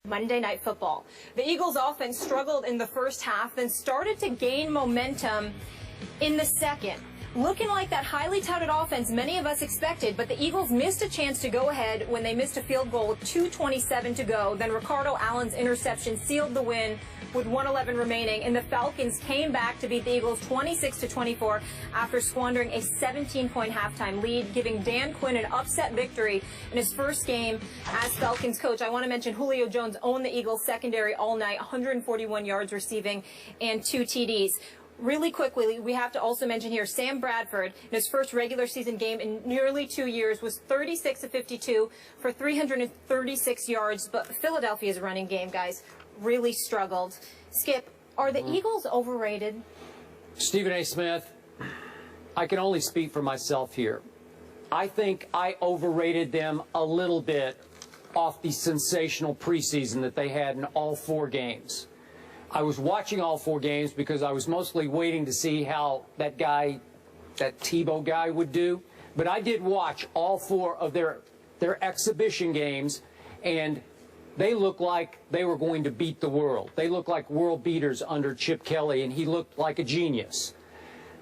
Monday Night Football. The Eagles' offense struggled in the first half, then started to gain momentum in the second. Looking like that highly touted offense many of us expected, but the Eagles missed a chance to go ahead when they missed a field goal with 2:27 to go. Then Ricardo Allen's interception sealed the win with 1:11 remaining, and the Falcons came back to beat the Eagles 26-24 after squandering a 17-point halftime lead, giving Dan Quinn an upset victory in his first game as Falcons coach. I want to mention Julio Jones owned the Eagles secondary all night, 141 yards receiving and 2 TDs. Really quickly, we have to also mention here, Sam Bradford, in his first regular season game in nearly 2 years, was 36 of 52 for 336 yards. But Philadelphia's running game, guys, really struggled. Skip, are the Eagles overrated? Stephen A. Smith, I can only speak for myself here. I think I overrated them a little bit off the sensational preseason that they had in all 4 games. I was watching all 4 games because I was mostly waiting to see how that guy, that Tebow guy, would do. But I did watch all 4 of their exhibition games, and they looked like they were going to beat the world. They looked like world beaters under Chip Kelly, and he looked like a genius.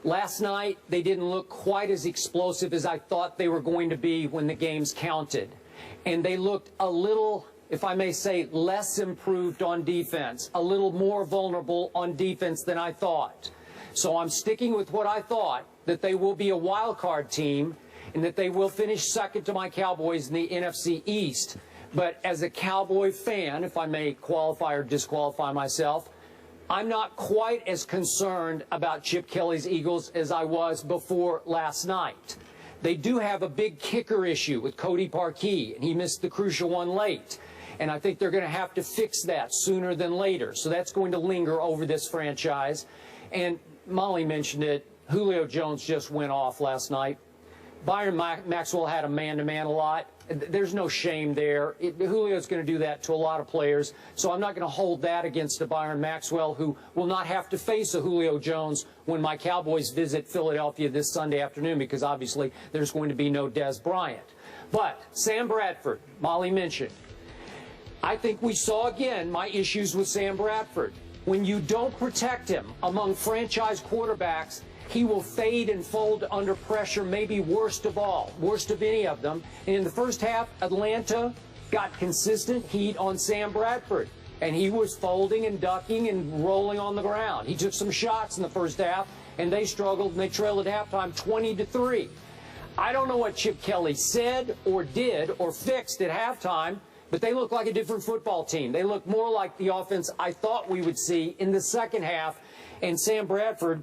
Last night, they didn't look quite as explosive as I thought they were going to be when the games counted. And they looked a little, if I may say, less improved on defense, a little more vulnerable on defense than I thought. So I'm sticking with what I thought, that they will be a wild card team and that they will finish second to my Cowboys in the NFC East. But as a Cowboy fan, if I may qualify or disqualify myself, I'm not quite as concerned about Chip Kelly's Eagles as I was before last night. They do have a big kicker issue with Cody Parkey, and he missed the crucial one late. And I think they're going to have to fix that sooner than later. So that's going to linger over this franchise. And Molly mentioned it. Julio Jones just went off last night. Byron Maxwell had a man-to-man a lot. There's no shame there. Julio's going to do that to a lot of players. So I'm not going to hold that against a Byron Maxwell, who will not have to face a Julio Jones when my Cowboys visit Philadelphia this Sunday afternoon, because obviously there's going to be no Dez Bryant. But Sam Bradford, Molly mentioned, I think we saw again my issues with Sam Bradford. When you don't protect him among franchise quarterbacks, he will fade and fold under pressure, maybe worst of all, worst of any of them. And in the first half, Atlanta got consistent heat on Sam Bradford, and he was folding and ducking and rolling on the ground. He took some shots in the first half, and they struggled, and they trailed at halftime 20-3. I don't know what Chip Kelly said or did or fixed at halftime, but they look like a different football team. They look more like the offense I thought we would see in the second half. And Sam Bradford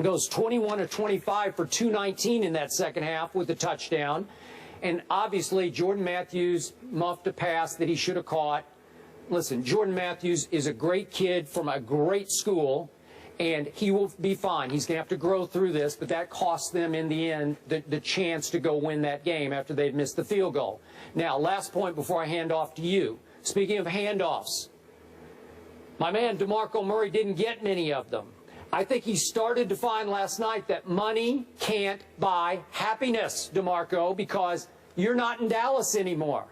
goes 21-25 for 219 in that second half with a touchdown. And obviously, Jordan Matthews muffed a pass that he should have caught. Listen, Jordan Matthews is a great kid from a great school, and he will be fine. He's going to have to grow through this, but that cost them in the end the chance to go win that game after they'd missed the field goal. Now, last point before I hand off to you. Speaking of handoffs, my man DeMarco Murray didn't get many of them. I think he started to find last night that money can't buy happiness, DeMarco, because you're not in Dallas anymore.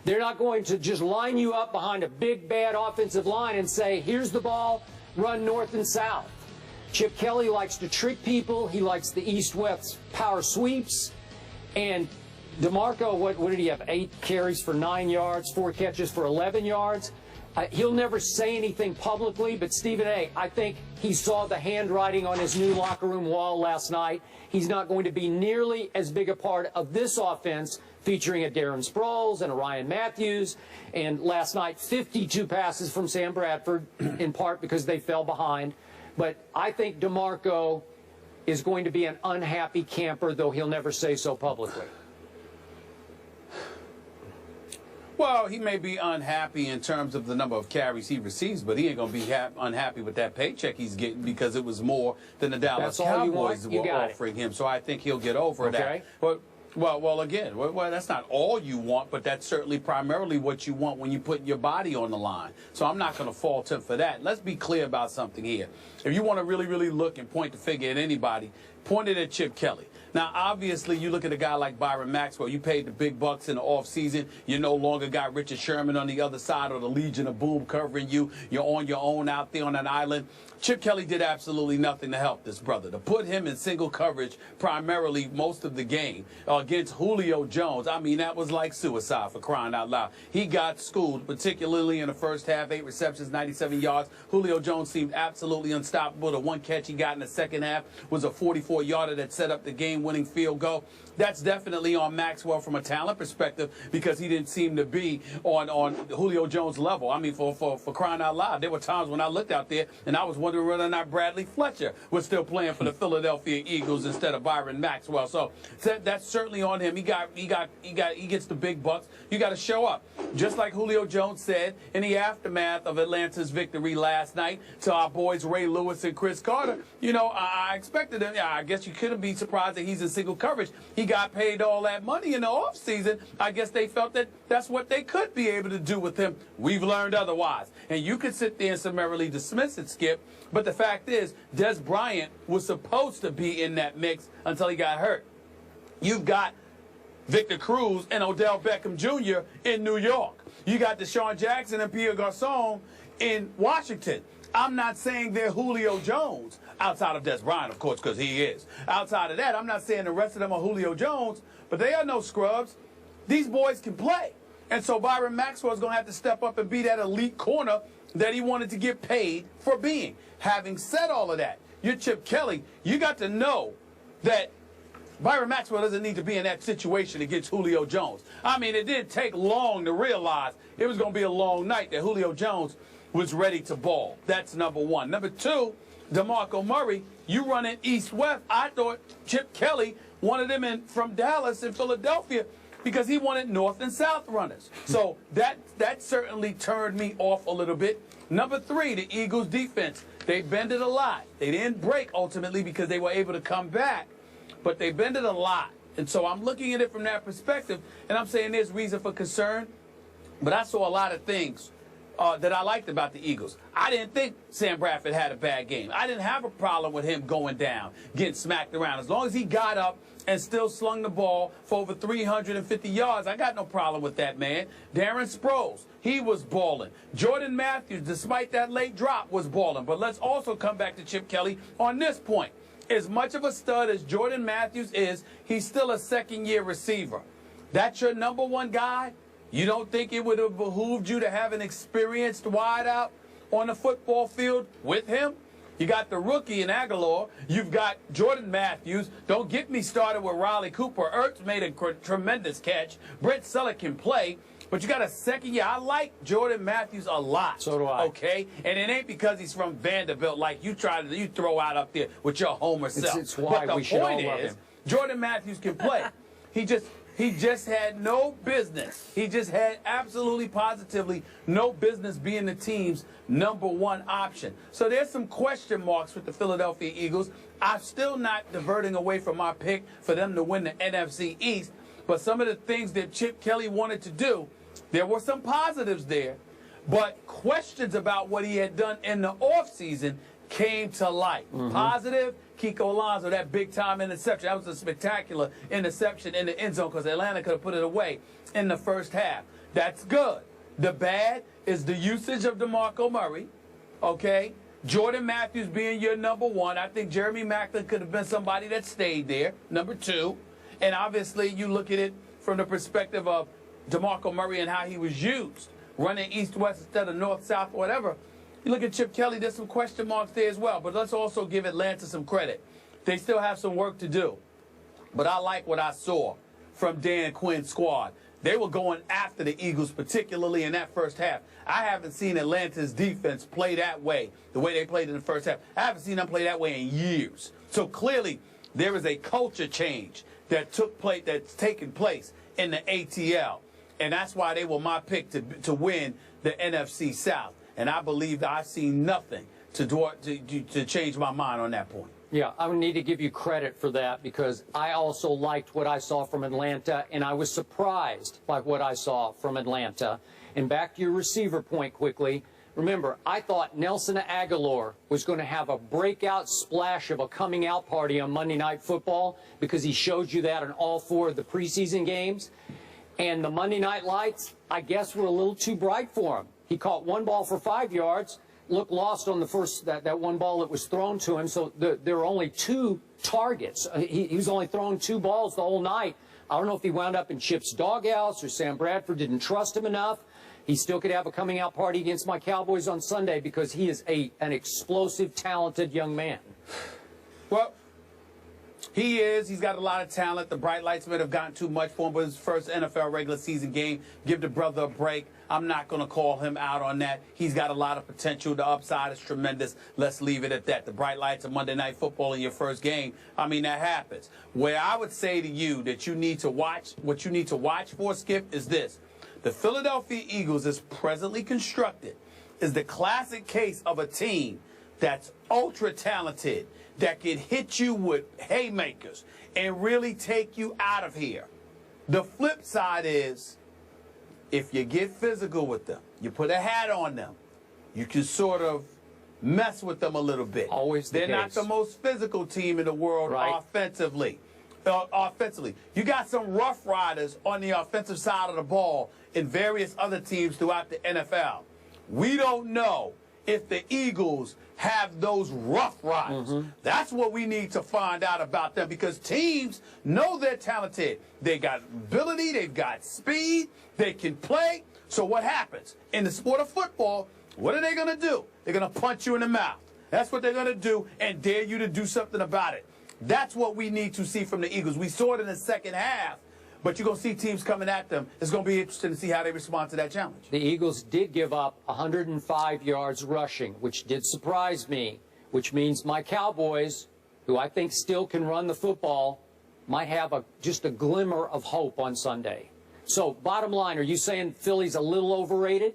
They're not going to just line you up behind a big, bad offensive line and say, here's the ball, run north and south. Chip Kelly likes to trick people. He likes the east-west power sweeps. And DeMarco, what did he have, 8 carries for 9 yards, 4 catches for 11 yards? He'll never say anything publicly, but Stephen A., I think he saw the handwriting on his new locker room wall last night. He's not going to be nearly as big a part of this offense featuring a Darren Sproles and a Ryan Matthews. And last night, 52 passes from Sam Bradford, in part because they fell behind. But I think DeMarco is going to be an unhappy camper, though he'll never say so publicly. Well, he may be unhappy in terms of the number of carries he receives, but he ain't going to be unhappy with that paycheck he's getting, because it was more than the Dallas Cowboys were offering him. So I think he'll get over that. But well, again, that's not all you want, but that's certainly primarily what you want when you put your body on the line. So I'm not going to fault him for that. Let's be clear about something here. If you want to really, really look and point the finger at anybody, pointed at Chip Kelly. Now, obviously, you look at a guy like Byron Maxwell. You paid the big bucks in the offseason. You no longer got Richard Sherman on the other side or the Legion of Boom covering you. You're on your own out there on an island. Chip Kelly did absolutely nothing to help this brother. To put him in single coverage primarily most of the game against Julio Jones, I mean, that was like suicide, for crying out loud. He got schooled, particularly in the first half, 8 receptions, 97 yards. Julio Jones seemed absolutely unstoppable. The one catch he got in the second half was a 44-yarder that set up the game-winning field goal. That's definitely on Maxwell from a talent perspective because he didn't seem to be on Julio Jones' level. I mean, for crying out loud, there were times when I looked out there and I was wondering whether or not Bradley Fletcher was still playing for the Philadelphia Eagles instead of Byron Maxwell. So that's certainly on him. He gets the big bucks. You got to show up. Just like Julio Jones said in the aftermath of Atlanta's victory last night to our boys Ray Lewis and Chris Carter, you know, I expected him. Yeah, I guess you couldn't be surprised that he's in single coverage. He got paid all that money in the offseason. I guess they felt that that's what they could be able to do with him. We've learned otherwise. And you could sit there and summarily dismiss it, Skip, but the fact is, Des Bryant was supposed to be in that mix until he got hurt. You've got Victor Cruz and Odell Beckham Jr. in New York. You got Deshaun Jackson and Pierre Garçon in Washington. I'm not saying they're Julio Jones, outside of Des Bryant, of course, because he is. Outside of that, I'm not saying the rest of them are Julio Jones, but they are no scrubs. These boys can play. And so Byron Maxwell is going to have to step up and be that elite corner that he wanted to get paid for being. Having said all of that, you're Chip Kelly. You got to know that Byron Maxwell doesn't need to be in that situation against Julio Jones. I mean, it didn't take long to realize it was going to be a long night that Julio Jones was ready to ball. That's number one. Number two, DeMarco Murray, you running east-west. I thought Chip Kelly wanted him in from Dallas and Philadelphia because he wanted north and south runners. So that certainly turned me off a little bit. Number three, the Eagles' defense. They bended a lot. They didn't break ultimately because they were able to come back, but they bended a lot. And so I'm looking at it from that perspective, and I'm saying there's reason for concern, but I saw a lot of things that I liked about the Eagles. I didn't think Sam Bradford had a bad game. I didn't have a problem with him going down, getting smacked around. As long as he got up and still slung the ball for over 350 yards, I got no problem with that, man. Darren Sproles, he was balling. Jordan Matthews, despite that late drop, was balling. But let's also come back to Chip Kelly on this point. As much of a stud as Jordan Matthews is, he's still a second-year receiver. That's your number one guy? You don't think it would have behooved you to have an experienced wideout on the football field with him? You got the rookie in Aguilar. You've got Jordan Matthews. Don't get me started with Riley Cooper. Ertz made a tremendous catch. Brent Selleck can play. But you got a second year. I like Jordan Matthews a lot. So do I. Okay? And it ain't because he's from Vanderbilt like you throw out up there with your homer self. It's why we should all love him. Jordan Matthews can play. He just had no business. He just had absolutely positively no business being the team's number one option. So there's some question marks with the Philadelphia Eagles. I'm still not diverting away from my pick for them to win the NFC East. But some of the things that Chip Kelly wanted to do, there were some positives there. But questions about what he had done in the offseason came to light. Positive, Kiko Alonso, that big-time interception. That was a spectacular interception in the end zone because Atlanta could have put it away in the first half. That's good. The bad is the usage of DeMarco Murray, okay? Jordan Matthews being your number one. I think Jeremy Maclin could have been somebody that stayed there, number two. And obviously you look at it from the perspective of DeMarco Murray and how he was used, running east-west instead of north-south or whatever. You look at Chip Kelly, there's some question marks there as well. But let's also give Atlanta some credit. They still have some work to do. But I like what I saw from Dan Quinn's squad. They were going after the Eagles, particularly in that first half. I haven't seen Atlanta's defense play that way, the way they played in the first half. I haven't seen them play that way in years. So clearly there is a culture change that's taken place in the ATL. And that's why they were my pick to win the NFC South. And I believe that I've seen nothing to change my mind on that point. Yeah, I would need to give you credit for that because I also liked what I saw from Atlanta, and I was surprised by what I saw from Atlanta. And back to your receiver point quickly, Remember, I thought Nelson Aguilar was going to have a breakout splash of a coming out party on Monday Night Football because he showed you that in all 4 of the preseason games. And the Monday Night Lights, I guess, were a little too bright for him. He caught 1 ball for 5 yards, looked lost on the first, that 1 ball that was thrown to him. So there were only 2 targets. He was only throwing 2 balls the whole night. I don't know if he wound up in Chip's doghouse or Sam Bradford didn't trust him enough. He still could have a coming out party against my Cowboys on Sunday because he is an explosive, talented young man. Well, he is. He's got a lot of talent. The bright lights might have gotten too much for him, but his first NFL regular season game. Give the brother a break. I'm not going to call him out on that. He's got a lot of potential. The upside is tremendous. Let's leave it at that. The bright lights of Monday Night Football in your first game, I mean, that happens. Where I would say to you that you need to watch, what you need to watch for, Skip, is this. The Philadelphia Eagles, as presently constructed, is the classic case of a team that's ultra talented, that can hit you with haymakers and really take you out of here. The flip side is, if you get physical with them, you put a hat on them, you can sort of mess with them a little bit. Always the They're case. not the most physical team in the world offensively. You got some rough riders on the offensive side of the ball in various other teams throughout the NFL. We don't know if the Eagles have those rough riders. That's what we need to find out about them, because teams know they're talented. They got ability, they've got speed, they can play. So what happens? In the sport of football, what are they going to do? They're going to punch you in the mouth. That's what they're going to do, and dare you to do something about it. That's what we need to see from the Eagles. We saw it in the second half, but you're going to see teams coming at them. It's going to be interesting to see how they respond to that challenge. The Eagles did give up 105 yards rushing, which did surprise me, which means my Cowboys, who I think still can run the football, might have just a glimmer of hope on Sunday. So, bottom line, are you saying Philly's a little overrated?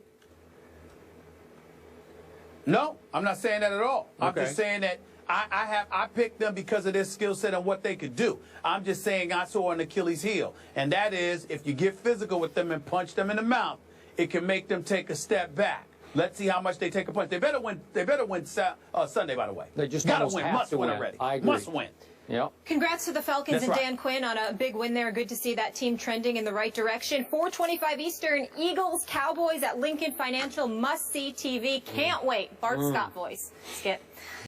No, I'm not saying that at all. Okay. I'm just saying that I picked them because of their skill set and what they could do. I'm just saying I saw an Achilles heel, and that is if you get physical with them and punch them in the mouth, it can make them take a step back. Let's see how much they take a punch. They better win. They better win Sunday, by the way. They just gotta almost win. have Must to win win already. I agree. Must win. Yep. Congrats to the Falcons That's and right. Dan Quinn on a big win there. Good to see that team trending in the right direction. 4:25 Eastern, Eagles, Cowboys at Lincoln Financial, must-see TV. Can't wait. Bart Scott voice. Skip.